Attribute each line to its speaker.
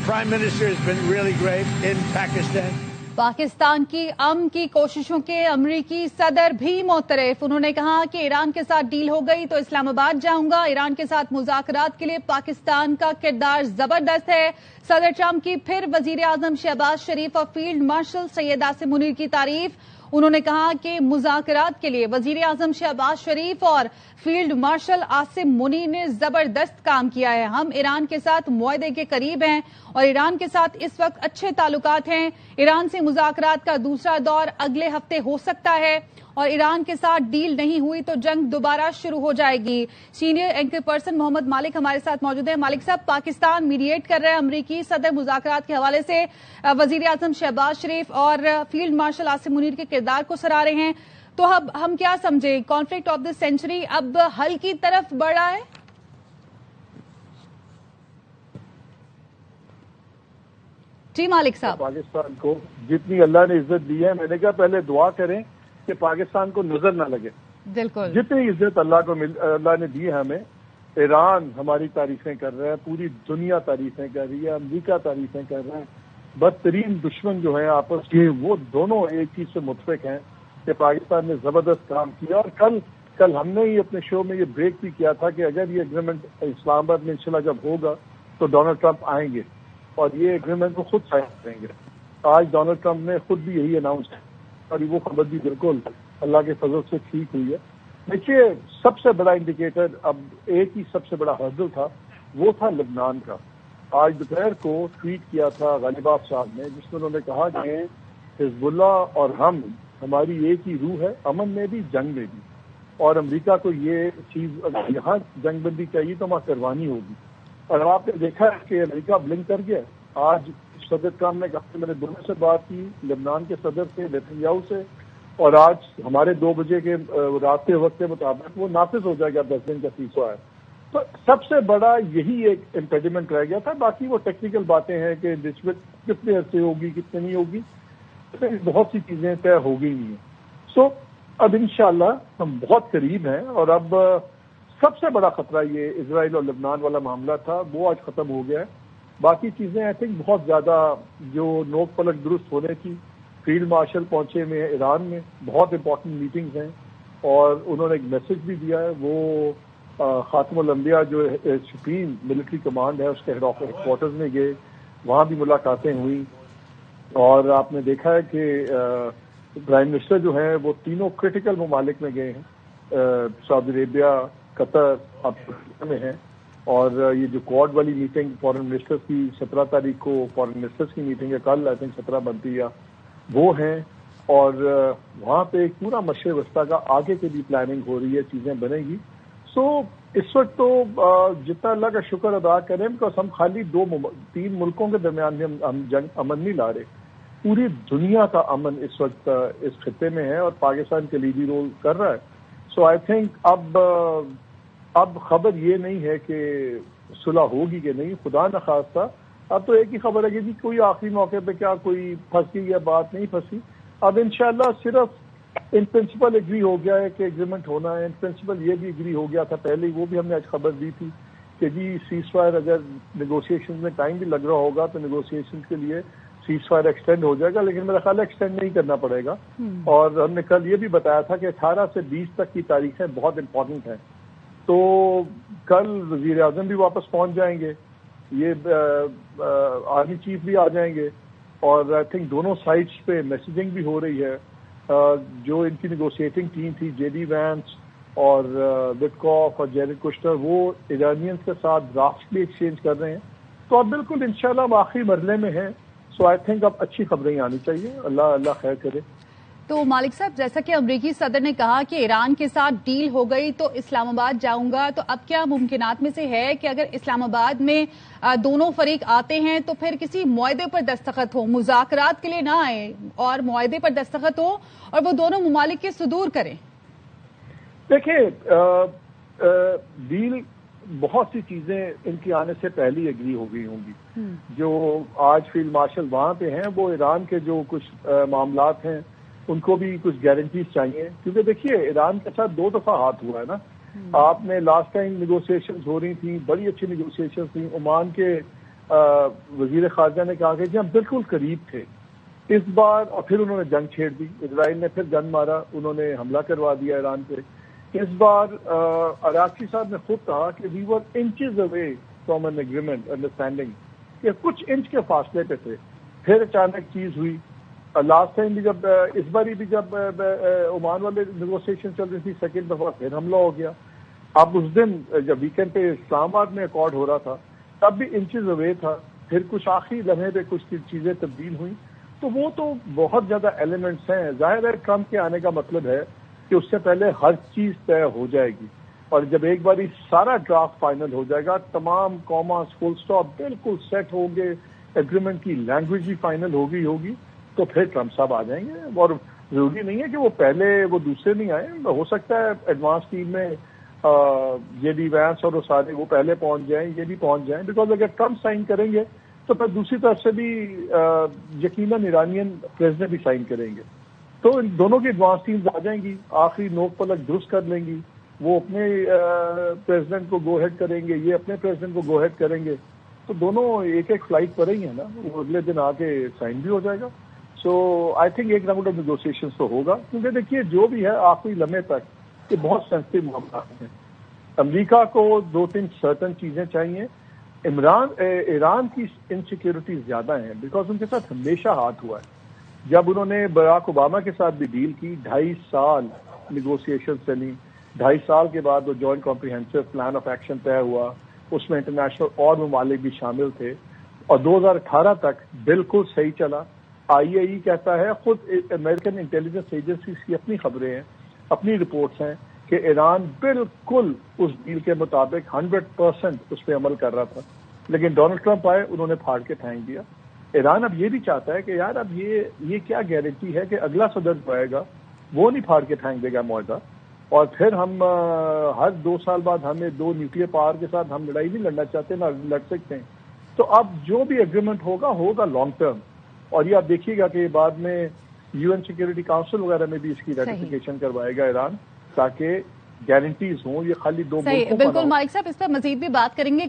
Speaker 1: Prime Minister has been really great in Pakistan.
Speaker 2: Pakistan کی امن کی کوششوں کے امریکی صدر بھی معترف. انہوں نے کہا کہ ایران کے ساتھ ڈیل ہو گئی تو اسلام آباد جاؤں گا. ایران کے ساتھ مذاکرات کے لیے پاکستان کا کردار زبردست ہے. صدر ٹرمپ کی پھر وزیر اعظم شہباز شریف اور فیلڈ مارشل سید عاصم منیر کی تعریف. انہوں نے کہا کہ مذاکرات کے لیے وزیر اعظم شہباز شریف اور فیلڈ مارشل عاصم منیر نے زبردست کام کیا ہے. ہم ایران کے ساتھ معاہدے کے قریب ہیں اور ایران کے ساتھ اس وقت اچھے تعلقات ہیں. ایران سے مذاکرات کا دوسرا دور اگلے ہفتے ہو سکتا ہے اور ایران کے ساتھ ڈیل نہیں ہوئی تو جنگ دوبارہ شروع ہو جائے گی. سینئر اینکر پرسن محمد مالک ہمارے ساتھ موجود ہیں. مالک صاحب، پاکستان میڈیٹ کر رہے ہیں امریکی صدر مذاکرات کے حوالے سے. وزیر اعظم شہباز شریف اور فیلڈ مارشل عاصم منیر کے کردار کو سراہ رہے ہیں. تو اب ہم کیا سمجھیں، کانفلکٹ آف دی سینچری اب حل کی طرف بڑھ رہا ہے؟ جی مالک صاحب،
Speaker 3: پاکستان کو جتنی اللہ نے عزت دی ہے، میں نے کہا پہلے دعا کریں کہ پاکستان کو نظر نہ لگے.
Speaker 2: بالکل
Speaker 3: جتنی عزت اللہ نے دی ہے ہمیں. ایران ہماری تعریفیں کر رہا ہے، پوری دنیا تعریفیں کر رہی ہے، امریکہ تعریفیں کر رہا ہے. بدترین دشمن جو ہیں آپس کے، وہ دونوں ایک چیز سے متفق ہیں کہ پاکستان نے زبردست کام کیا. اور کل ہم نے ہی اپنے شو میں یہ بریک بھی کیا تھا کہ اگر یہ اگریمنٹ اسلام آباد میں انشاءاللہ جب ہوگا تو ڈونلڈ ٹرمپ آئیں گے اور یہ اگریمنٹ کو خود سائن کریں گے. آج ڈونلڈ ٹرمپ نے خود بھی یہی اناؤنس کیا اور وہ خبر بھی بالکل اللہ کے فضل سے ٹھیک ہوئی ہے. دیکھیے، سب سے بڑا انڈیکیٹر اب ایک ہی سب سے بڑا ہرڈل تھا، وہ تھا لبنان کا. آج دوپہر کو ٹویٹ کیا تھا غالباف صاحب نے، جس میں انہوں نے کہا کہ حزب اللہ اور ہماری ایک ہی روح ہے، امن میں بھی جنگ میں بھی. اور امریکہ کو یہ چیز اگر یہاں جنگ بندی چاہیے تو وہاں کروانی ہوگی. اور آپ نے دیکھا ہے کہ امریکہ بلنک کر گیا. آج صدر ٹرمپ نے کہا کہ میں نے دونوں سے بات کی، لبنان کے صدر سے، نیتنیاہو سے، اور آج ہمارے 2 بجے کے رات کے وقت کے مطابق وہ نافذ ہو جائے گا 10 دن کا سیزفائر. تو سب سے بڑا یہی ایک امپیڈیمنٹ رہ گیا تھا. باقی وہ ٹیکنیکل باتیں ہیں کہ رشوت کتنے عرصے ہوگی کتنے نہیں ہوگی، بہت سی چیزیں طے ہو گئی ہیں. سو اب انشاءاللہ ہم بہت قریب ہیں. اور اب سب سے بڑا خطرہ یہ اسرائیل اور لبنان والا معاملہ تھا، وہ آج ختم ہو گیا ہے. باقی چیزیں آئی تھنک بہت زیادہ جو نوک پلک درست ہونے کی. فیلڈ مارشل پہنچے ہوئے ہیں ایران میں، بہت امپورٹنٹ میٹنگز ہیں اور انہوں نے ایک میسج بھی دیا ہے. وہ خاتم الانبیاء جو سپریم ملٹری کمانڈ ہے اس کے ہیڈ کوارٹرز میں گئے، وہاں بھی ملاقاتیں ہوئی. اور آپ نے دیکھا ہے کہ پرائم منسٹر جو ہیں وہ تینوں کرٹیکل ممالک میں گئے ہیں. سعودی عربیہ، قطر، اب میں ہیں. اور یہ جو کوڈ والی میٹنگ فارن منسٹرز کی 17 تاریخ کو فارن منسٹرز کی میٹنگ ہے، کل آئی تھنک 17 بنتی ہے، وہ ہیں. اور وہاں پہ ایک پورا مشرق وسطیٰ کا آگے کے بھی پلاننگ ہو رہی ہے، چیزیں بنے گی. سو اس وقت تو جتنا اللہ کا شکر ادا کریں، بیکاز ہم خالی 3 ملکوں کے درمیان ہم جنگ امن نہیں لا رہے، پوری دنیا کا امن اس وقت اس خطے میں ہے اور پاکستان کلیدی رول کر رہا ہے. سو آئی تھنک اب خبر یہ نہیں ہے کہ صلح ہوگی کہ نہیں، خدا نخواستہ. اب تو ایک ہی خبر ہے کہ جی کوئی آخری موقع پہ کیا کوئی پھنسی یا بات نہیں پھنسی. اب انشاءاللہ صرف ان پرنسپل ایگری ہو گیا ہے کہ ایگریمنٹ ہونا ہے. ان پرنسپل یہ بھی ایگری ہو گیا تھا پہلے، وہ بھی ہم نے آج خبر دی تھی کہ جی سیز فائر اگر نیگوشیشن میں ٹائم بھی لگ رہا ہوگا تو نیگوشیشن کے لیے سیز فائر ایکسٹینڈ ہو جائے گا، لیکن میرا خیال ہے ایکسٹینڈ نہیں کرنا پڑے گا. اور ہم نے کل یہ بھی بتایا تھا کہ 18 سے 20 تک کی تاریخیں بہت امپورٹنٹ ہیں. تو کل وزیر اعظم بھی واپس پہنچ جائیں گے، یہ آرمی چیف بھی آ جائیں گے. اور آئی تھنک دونوں سائڈس پہ میسیجنگ بھی ہو رہی ہے. جو ان کی نیگوشیٹنگ ٹیم تھی، جے ڈی وینس اور وٹکاف اور جیریڈ کشنر، وہ ایرانینس کے ساتھ ڈرافٹ بھی ایکسچینج کر رہے ہیں. تو اب بالکل انشاءاللہ ہم آخری مرحلے میں ہیں. سو آئی تھنک اب اچھی خبریں آنی چاہیے. اللہ خیر کرے.
Speaker 2: تو مالک صاحب، جیسا کہ امریکی صدر نے کہا کہ ایران کے ساتھ ڈیل ہو گئی تو اسلام آباد جاؤں گا، تو اب کیا ممکنات میں سے ہے کہ اگر اسلام آباد میں دونوں فریق آتے ہیں تو پھر کسی معاہدے پر دستخط ہو، مذاکرات کے لیے نہ آئے اور معاہدے پر دستخط ہو اور وہ دونوں ممالک کے صدور کریں؟
Speaker 3: دیکھیں، ڈیل بہت سی چیزیں ان کے آنے سے پہلے ایگری ہو گئی ہوں گی. جو آج فیلڈ مارشل وہاں پہ ہیں وہ ایران کے جو کچھ معاملات ہیں ان کو بھی کچھ گارنٹیز چاہیے. کیونکہ دیکھیے ایران کے ساتھ 2 دفعہ ہاتھ ہوا ہے نا. آپ نے لاسٹ ٹائم نیگوشیشنز ہو رہی تھیں، بڑی اچھی نیگوشیشنز تھیں. عمان کے وزیر خارجہ نے کہا کہ جی ہم بالکل قریب تھے اس بار، اور پھر انہوں نے جنگ چھیڑ دی، اسرائیل نے پھر گن مارا، انہوں نے حملہ کروا دیا ایران پہ۔ اس بار عراقچی صاحب نے خود کہا کہ we were inches away from an agreement understanding, کہ کچھ انچ کے فاصلے پہ تھے، پھر اچانک چیز ہوئی۔ لاسٹ ٹائم بھی جب اس باری بھی جب عمان والے نیگوسیشن چل رہی تھی، سیکنڈ دفعہ پھر حملہ ہو گیا۔ اب اس دن جب ویکینڈ پہ اسلام آباد میں اکارڈ ہو رہا تھا تب بھی انچز اوے تھا، پھر کچھ آخری لمحے پہ کچھ چیزیں تبدیل ہوئیں، تو وہ تو بہت زیادہ ایلیمنٹس ہیں۔ ظاہر ہے ٹرمپ کے آنے کا مطلب ہے کہ اس سے پہلے ہر چیز طے ہو جائے گی، اور جب ایک باری سارا ڈرافٹ فائنل ہو جائے گا، تمام کاماس فل سٹاپ بالکل سیٹ ہوں گے، ایگریمنٹ کی لینگویج بھی فائنل ہوگی، تو پھر ٹرمپ صاحب آ جائیں گے۔ اور ضروری نہیں ہے کہ وہ پہلے وہ دوسرے نہیں آئے، ہو سکتا ہے ایڈوانس ٹیم میں جے ڈی وینس اور وہ سارے وہ پہلے پہنچ جائیں، یہ بھی پہنچ جائیں، بیکاز اگر ٹرمپ سائن کریں گے تو پھر دوسری طرف سے بھی یقیناً ایرانین پریزیڈنٹ بھی سائن کریں گے، تو ان دونوں کی ایڈوانس ٹیمز آ جائیں گی، آخری نوک پلک درست کر لیں گی، وہ اپنے پریزیڈنٹ کو گو ہیڈ کریں گے، یہ اپنے پریزیڈنٹ کو گو ہیڈ کریں گے، تو دونوں ایک ایک فلائٹ پر ہی ہیں نا، وہ اگلے دن آ کے سائن بھی ہو جائے گا۔ سو آئی تھنک ایک راؤنڈ آف نیگوسیشن تو ہوگا، کیونکہ دیکھیے جو بھی ہے آخری لمحے تک یہ بہت سینسٹیو معاملات ہیں۔ امریکہ کو 2-3 سرٹن چیزیں چاہیے۔ ایران کی انسیکیورٹی زیادہ ہیں بیکاز ان کے ساتھ ہمیشہ ہاتھ ہوا ہے۔ جب انہوں نے براک اوباما کے ساتھ بھی ڈیل کی، 2.5 سال نیگوسیشن چلی، 2.5 سال کے بعد وہ joint comprehensive plan of action طے ہوا، اس میں انٹرنیشنل اور ممالک بھی شامل تھے، اور 2018 تک بالکل صحیح چلا۔ IAEA کہتا ہے، خود امریکن انٹیلیجنس ایجنسیز کی اپنی خبریں ہیں، اپنی رپورٹس ہیں کہ ایران بالکل اس ڈیل کے مطابق 100% اس پہ عمل کر رہا تھا، لیکن ڈونلڈ ٹرمپ آئے، انہوں نے پھاڑ کے پھینک دیا۔ ایران اب یہ بھی چاہتا ہے کہ یار اب یہ کیا گارنٹی ہے کہ اگلا صدر جو آئے گا وہ نہیں پھاڑ کے پھینک دے گا معاہدہ، اور پھر ہم ہر 2 سال بعد ہمیں 2 نیوکلیر پاور کے ساتھ ہم لڑائی نہیں لڑنا چاہتے، نہ لڑ سکتے ہیں۔ تو اب جو بھی ایگریمنٹ ہوگا لانگ ٹرم، اور یہ آپ دیکھیے گا کہ بعد میں UN سیکورٹی کاؤنسل وغیرہ میں بھی اس کی ریٹیفیکیشن کروائے گا ایران، تاکہ گارنٹیز ہوں، یہ خالی 2 ملکوں کا۔
Speaker 2: بالکل مالک صاحب، اس پر مزید بھی بات کریں گے۔